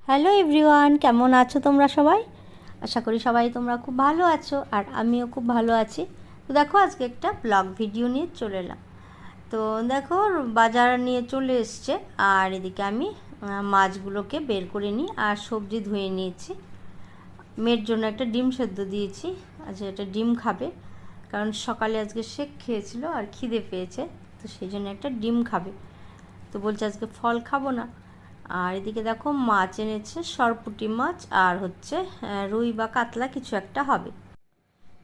Hello everyone, কেমন আছো তোমরা সবাই? আশা করি সবাই তোমরা খুব ভালো আছো, আর আমিও খুব ভালো আছি। তো দেখো, আজকে একটা ব্লগ ভিডিও নিয়ে চলে এলাম। তো দেখো, বাজার নিয়ে চলে এসছে, আর এদিকে আমি মাছগুলোকে বের করে নিই আর সবজি ধুয়ে নিয়েছি। মেয়ের জন্য একটা ডিম সেদ্ধ দিয়েছি, আজকে একটা ডিম খাবে, কারণ সকালে আজকে শেক খেয়েছিল আর খিদে পেয়েছে, তো সেই জন্য একটা ডিম খাবে। তো বলছে আজকে ফল খাবো না। আর এদিকে দেখো, মাছ এনেছে, সরপুঁটি মাছ আর হচ্ছে রুই বা কাতলা কিছু একটা হবে।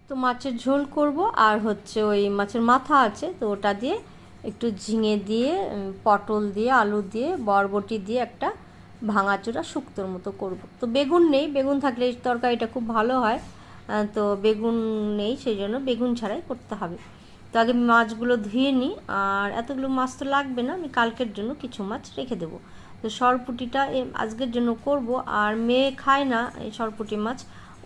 তো মাছের ঝোল করব, আর হচ্ছে ওই মাছের মাথা আছে, তো ওটা দিয়ে একটু ঝিঙে দিয়ে, পটল দিয়ে, আলু দিয়ে, বরবটি দিয়ে একটা ভাঙাচোরা শুক্তোর মতো করব। তো বেগুন নেই, বেগুন থাকলে এই তরকারিটা খুব ভালো হয়, তো বেগুন নেই, সেই জন্য বেগুন ছাড়াই করতে হবে। তো আগে মাছগুলো ধুয়ে নিই, আর এতগুলো মাছ তো লাগবে না, আমি কালকের জন্য কিছু মাছ রেখে দেবো। তো সরপুঁটিটা আজকের জন্য করব, আর মেয়ে খায় না এই সরপুঁটি মাছ,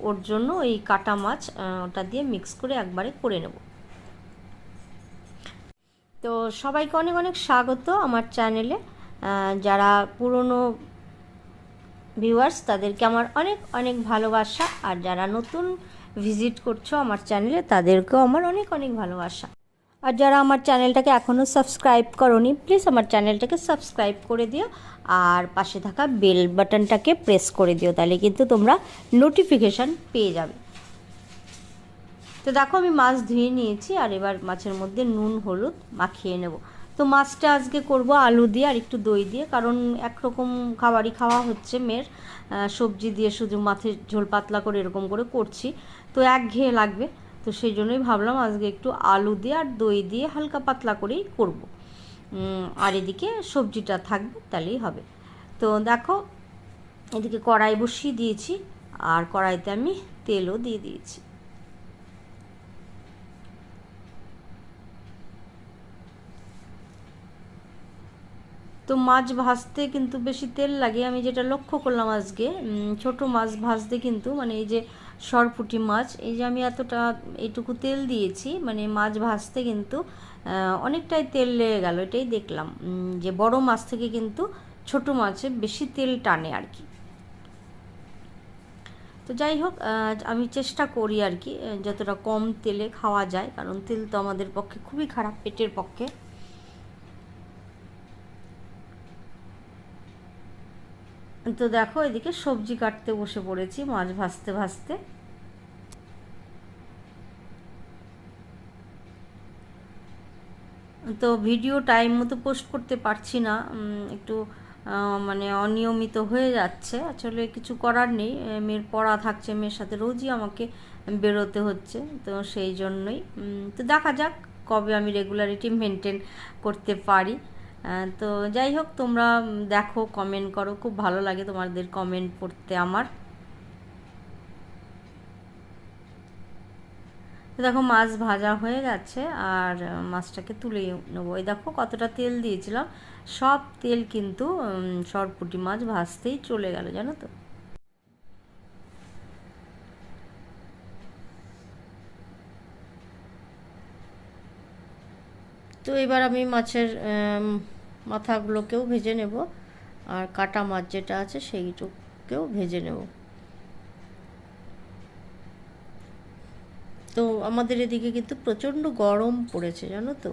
ওর জন্য এই কাটা মাছ ওটা দিয়ে মিক্স করে একবারে করে নেব। তো সবাইকে অনেক অনেক স্বাগত আমার চ্যানেলে। যারা পুরনো ভিউয়ার্স তাদেরকে আমার অনেক অনেক ভালোবাসা, আর যারা নতুন ভিজিট করছো আমার চ্যানেলে তাদেরকেও আমার অনেক অনেক ভালোবাসা। আর যারা আমার চ্যানেলটাকে এখনও সাবস্ক্রাইব করোনি, প্লিজ আমার চ্যানেলটাকে সাবস্ক্রাইব করে দিও, আর পাশে থাকা বেল বাটনটাকে প্রেস করে দিও, তাহলে কিন্তু তোমরা নোটিফিকেশান পেয়ে যাবে। তো দেখো, আমি মাছ ধুয়ে নিয়েছি, আর এবার মাছের মধ্যে নুন হলুদ মাখিয়ে নেব। তো মাছটা আজকে করব আলু দিয়ে আর একটু দই দিয়ে, কারণ একরকম খাবারই খাওয়া হচ্ছে মেয়ের, সবজি দিয়ে শুধু মাছের ঝোল পাতলা করে এরকম করে করছি, তো একঘেয়ে লাগবে। তো সেই জন্যই ভাবলাম আজকে একটু আলু দিয়ে আর দই দিয়ে হালকা পাতলা করেই করব, আর এদিকে সবজিটা থাকবে, তাহলেই হবে। তো দেখো, এদিকে কড়াই বসিয়ে দিয়েছি, আর কড়াইতে আমি তেলও দিয়ে দিয়েছি। তো মাছ ভাজতে কিন্তু বেশি তেল লাগে, আমি যেটা লক্ষ্য করলাম আজকে, ছোট মাছ ভাজতে কিন্তু, মানে এই যে সরপুঁটি মাছ, এই যে আমি এতটা এইটুকু তেল দিয়েছি, মানে মাছ ভাজতে কিন্তু অনেকটাই তেল লেগে গেল, এটাই দেখলাম, যে বড় মাছ থেকে কিন্তু ছোট মাছে বেশি তেল টানে আর কি। তো যাই হোক, আমি চেষ্টা করি আর কি যতটা কম তেলে খাওয়া যায়, কারণ তেল তো আমাদের পক্ষে খুবই খারাপ, পেটের পক্ষে। তো দেখো, এদিকে সবজি কাটতে বসে পড়েছি মাছ ভাজতে ভাজতে। তো ভিডিও টাইম মতো পোস্ট করতে পারছি না, একটু মানে অনিয়মিত হয়ে যাচ্ছে, আসলে কিছু করার নেই, মেয়ের পড়া থাকছে, মেয়ের সাথে রোজই আমাকে বেরোতে হচ্ছে, তো সেই জন্যই। তো দেখা যাক কবে আমি রেগুলারিটি মেনটেন করতে পারি। তো যাই হোক, তোমরা দেখো, কমেন্ট করো, খুব ভালো লাগে তোমাদের কমেন্ট পড়তে আমার। তো দেখো, মাছ ভাজা হয়ে গেছে, আর মাছটাকে তুলে নেবো। এই দেখো কতটা তেল দিয়েছিলাম, সব তেল কিন্তু সরপুঁটি মাছ ভাজতেই চলে গেল, জানো তো। তো এবার আমি মাছের মাথাগুলোকেও ভেজে নেব, আর কাটা মাছ যেটা আছে সেইটুকুকেও ভেজে নেব। তো আমাদের এদিকে কিন্তু প্রচণ্ড গরম পড়েছে, জানো তো,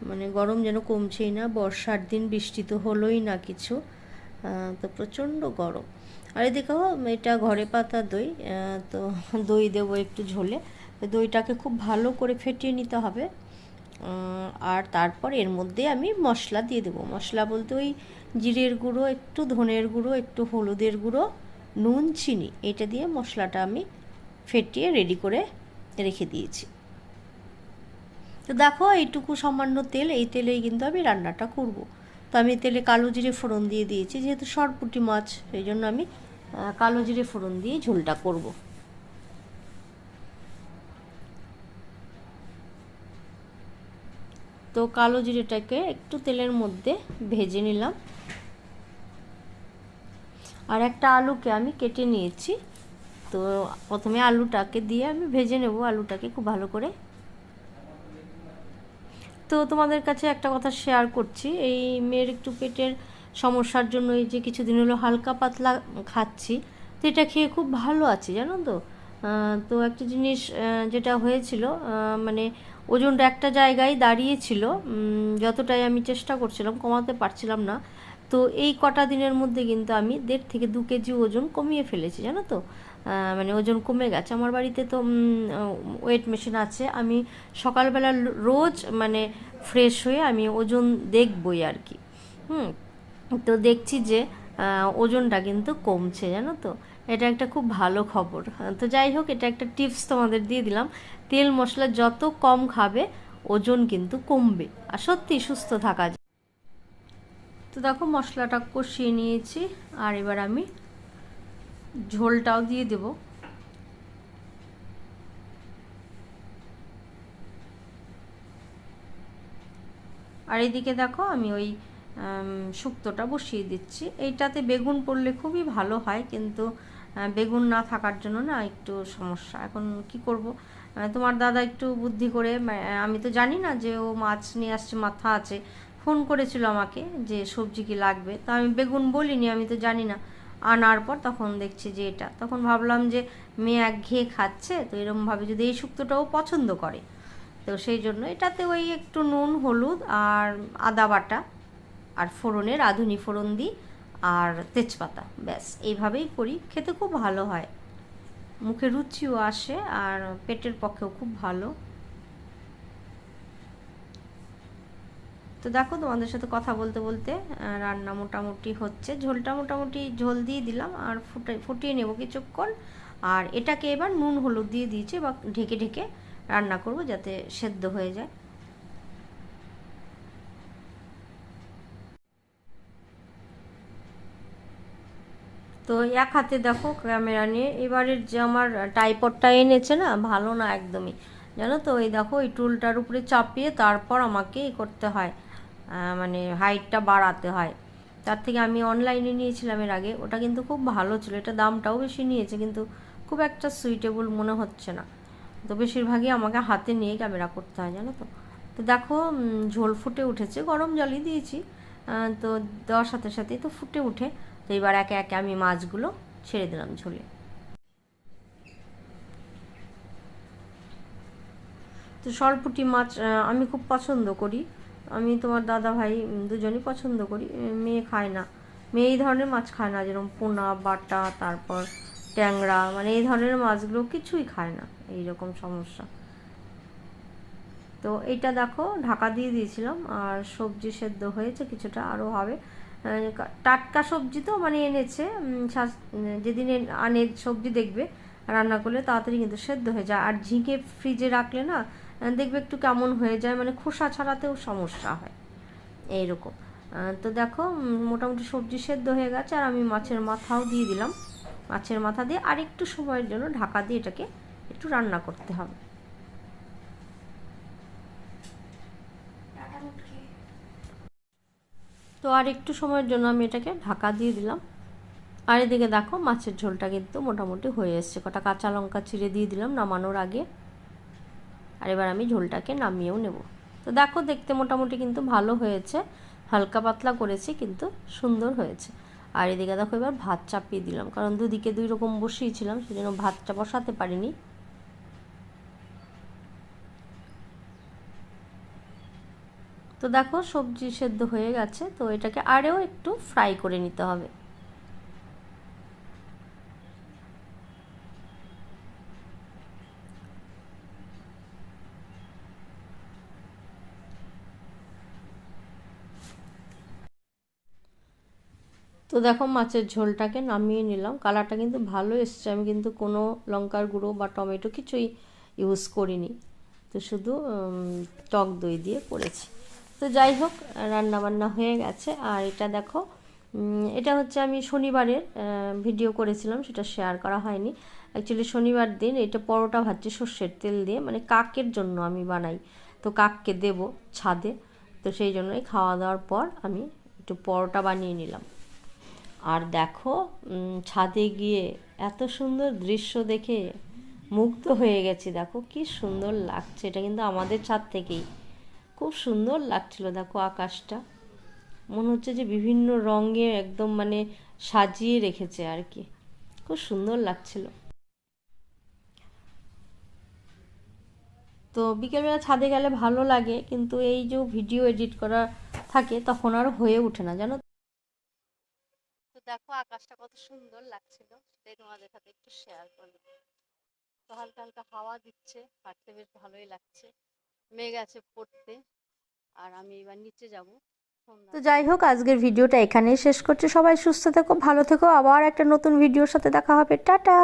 মানে গরম যেন কমছেই না, বর্ষার দিন, বৃষ্টি তো হলোই না কিছু, তো প্রচণ্ড গরম। আর এদিকেও এটা ঘরে পাতা দই, তো দই দেবো একটু ঝোলে, দইটাকে খুব ভালো করে ফেটিয়ে নিতে হবে, আর তারপর এর মধ্যে আমি মশলা দিয়ে দেবো। মশলা বলতে ওই জিরের গুঁড়ো, একটু ধনের গুঁড়ো, একটু হলুদের গুঁড়ো, নুন, চিনি, এটা দিয়ে মশলাটা আমি ফেটিয়ে রেডি করে রেখে দিয়েছি। তো দেখো, এইটুকু সামান্য তেল, এই তেলেই কিন্তু আমি রান্নাটা করব। তো আমি তেলে কালো জিরে ফোড়ন দিয়ে দিয়েছি, যেহেতু সরপুঁটি মাছ সেই জন্য আমি কালো জিরে ফোড়ন দিয়ে ঝোলটা করব। তো কালো জিরেটাকে একটু তেলের মধ্যে ভেজে নিলাম, আর একটা আলুকে আমি কেটে নিয়েছি। তো প্রথমে আলুটাকে দিয়ে আমি ভেজে নেব, আলুটাকে খুব ভালো করে। তো তোমাদের কাছে একটা কথা শেয়ার করছি, এই মেয়ের একটু পেটের সমস্যার জন্য এই যে কিছুদিন হলো হালকা পাতলা খাচ্ছি, তো এটা খেয়ে খুব ভালো আছি জানো তো। তো একটা জিনিস যেটা হয়েছিল, মানে ওজনটা একটা জায়গায় দাঁড়িয়েছিল, যতটাই আমি চেষ্টা করছিলাম কমাতে পারছিলাম না। তো এই কটা দিনের মধ্যে কিন্তু আমি 1.5 থেকে 2 কেজি ওজন কমিয়ে ফেলেছি জানো তো। মানে ওজন কমে গেছে। আমার বাড়িতে তো ওয়েট মেশিন আছে, আমি সকালবেলা রোজ মানে ফ্রেশ হয়ে আমি ওজন দেখবই আর কি। তো দেখছি যে ওজনটা কিন্তু কমছে জানো তো। এটা একটা খুব ভালো খবর। তো যাই হোক, এটা একটা টিপস তোমাদের দিয়ে দিলাম, তেল মশলা যত কম খাবে ওজন কিন্তু কমবে আর সত্যি সুস্থ থাকা যায়। তো দেখো মশলাটা কষিয়ে নিয়েছি, আর এবার আমি ঝোলটাও দিয়ে দেব। আর এদিকে দেখো আমি ওই শুক্তোটা বসিয়ে দিচ্ছি। এইটাতে বেগুন পড়লে খুবই ভালো হয়, কিন্তু বেগুন না থাকার জন্য না একটু সমস্যা। এখন কি করব, তোমার দাদা একটু বুদ্ধি করে, আমি তো জানি না যে ও মাছ নিয়ে আসছে, মাথা আছে, ফোন করেছিল আমাকে যে সবজি কি লাগবে, তো আমি বেগুন বলিনি, আমি তো জানি না। আনার পর তখন দেখছি যে এটা, তখন ভাবলাম যে মেয়ে একঘেয়ে খাচ্ছে, তো এরকমভাবে যদি এই শুক্তোটাও পছন্দ করে, তো সেই জন্য এটাতে ওই একটু নুন, হলুদ আর আদা বাটা আর ফোড়নে রাঁধুনি ফোড়ন দিই আর তেজপাতা, ব্যাস এইভাবেই করি। খেতে খুব ভালো হয়, মুখে রুচিও আসে আর পেটের পক্ষেও খুব ভালো। তো দেখো তোমাদের সাথে কথা বলতে বলতে রান্না মোটামুটি হচ্ছে, ঝোলটা মোটামুটি ঝোল দিয়ে দিলাম আর ফুটিয়ে নেব কিছুক্ষণ। আর এটাকে এবার নুন হলুদ দিয়ে দিয়েছি, বা ঢেকে ঢেকে রান্না করব যাতে সেদ্ধ হয়ে যায়। তো এক হাতে দেখো ক্যামেরা নিয়ে, এবারের যে আমার ট্রাইপডটা এনেছে না, ভালো না একদমই জানো তো। এই দেখো এই টুলটার উপরে চাপিয়ে তারপর আমাকে করতে হয়, মানে হাইটটা বাড়াতে হয়। তার থেকে আমি অনলাইনে নিয়েছিলাম এর আগে, ওটা কিন্তু খুব ভালো ছিল। এটা দামটাও বেশি নিয়েছে, কিন্তু খুব একটা সুইটেবল মনে হচ্ছে না। তো বেশিরভাগই আমাকে হাতে নিয়ে ক্যামেরা করতে হয় জানো তো। তো দেখো ঝোল ফুটে উঠেছে, গরম জলই দিয়েছি, তো দেওয়ার সাথে সাথেই তো ফুটে উঠে। তো এবার একে একে আমি মাছগুলো ছেড়ে দিলাম ঝোলে। তো সরপুঁটি মাছ আমি খুব পছন্দ করি, আমি তোমার দাদা ভাই দুজনই পছন্দ করি। মেয়ে খায় না, মেয়ে এই ধরনের মাছ খায় না, যেরকম পোনা, বাটা, তারপর ট্যাংরা, মানে এই ধরনের মাছগুলো কিছুই খায় না, এইরকম সমস্যা। তো এইটা দেখো ঢাকা দিয়ে দিয়েছিলাম, আর সবজি সেদ্ধ হয়েছে কিছুটা, আরও হবে। টাটকা সবজি তো মানে এনেছে, যেদিন আনে সবজি দেখবে রান্না করলে তাড়াতাড়ি কিন্তু সেদ্ধ হয়ে যায়। আর ঝিঙে ফ্রিজে রাখলে না দেখবে একটু কেমন হয়ে যায়, মানে খোসা ছাড়াতেও সমস্যা হয় এইরকম। তো দেখো মোটামুটি সবজি সেদ্ধ হয়ে গেছে, আর আমি মাছের মাথাও দিয়ে দিলাম। মাছের মাথা দিয়ে আর একটু সময়ের জন্য ঢাকা দিয়ে এটাকে একটু রান্না করতে হবে। তো আর একটু সময়ের জন্য আমি এটাকে ঢাকা দিয়ে দিলাম। আর এদিকে দেখো মাছের ঝোলটা কিন্তু মোটামুটি হয়ে এসছে, কটা কাঁচা লঙ্কা চিড়ে দিয়ে দিলাম নামানোর আগে। আর এবার আমি ঝোলটাকে নামিয়েও নেব। তো দেখো দেখতে মোটামুটি কিন্তু ভালো হয়েছে, হালকা পাতলা করেছি কিন্তু সুন্দর হয়েছে। আর এদিকে দেখো এবার ভাত চাপিয়ে দিলাম, কারণ দুদিকে দুই রকম বসিয়েছিলাম, সেজন্য ভাতটা বসাতে পারিনি। তো দেখো সবজি সেদ্ধ হয়ে গেছে, তো এটাকে আরও একটু ফ্রাই করে নিতে হবে। তো দেখো মাছের ঝোলটাকে নামিয়ে নিলাম, কালারটা কিন্তু ভালো এসছে, আমি কিন্তু কোনো লঙ্কার গুঁড়ো বা টমেটো কিছুই ইউজ করিনি, তো শুধু টক দই দিয়ে করেছি। তো যাই হোক রান্নাবান্না হয়ে গেছে। আর এটা দেখো এটা হচ্ছে আমি শনিবারের ভিডিও করেছিলাম, সেটা শেয়ার করা হয়নি। অ্যাকচুয়ালি শনিবার দিন এটা পরোটা ভাজছি সর্ষের তেল দিয়ে, মানে কাকের জন্য আমি বানাই, তো কাককে দেব ছাদে, তো সেই জন্যই খাওয়া দাওয়ার পর আমি একটু পরোটা বানিয়ে নিলাম। আর দেখো ছাদে গিয়ে এত সুন্দর দৃশ্য দেখে মুগ্ধ হয়ে গেছি, দেখো কি সুন্দর লাগছে। এটা কিন্তু আমাদের ছাদ থেকেই, খুব সুন্দর লাগছিল দেখো আকাশটা। মনে হচ্ছে যে বিভিন্ন রঙে একদম মানে সাজিয়ে রেখেছে আর কি, খুব সুন্দর লাগছিল। তো বিকেলবেলা ছাদে গেলে ভালো লাগে, কিন্তু এই যে ভিডিও এডিট করা থাকে তখন আর হয়ে ওঠে না, জানো। তো দেখো আকাশটা কত সুন্দর লাগছিল, সেটাই তোমাদের সাথে একটু শেয়ার করলাম। তো হালকা হালকা হাওয়া দিচ্ছে, হাঁটতে বেশ ভালোই লাগছে। মেঘ আছে পড়তে, আর আমি এবার নিচে যাব। তো যাই হোক, আজকের ভিডিওটা এখানেই শেষ করছি। সবাই সুস্থ থেকো, ভালো থেকো, আবার একটা নতুন ভিডিওর সাথে দেখা হবে। টাটা।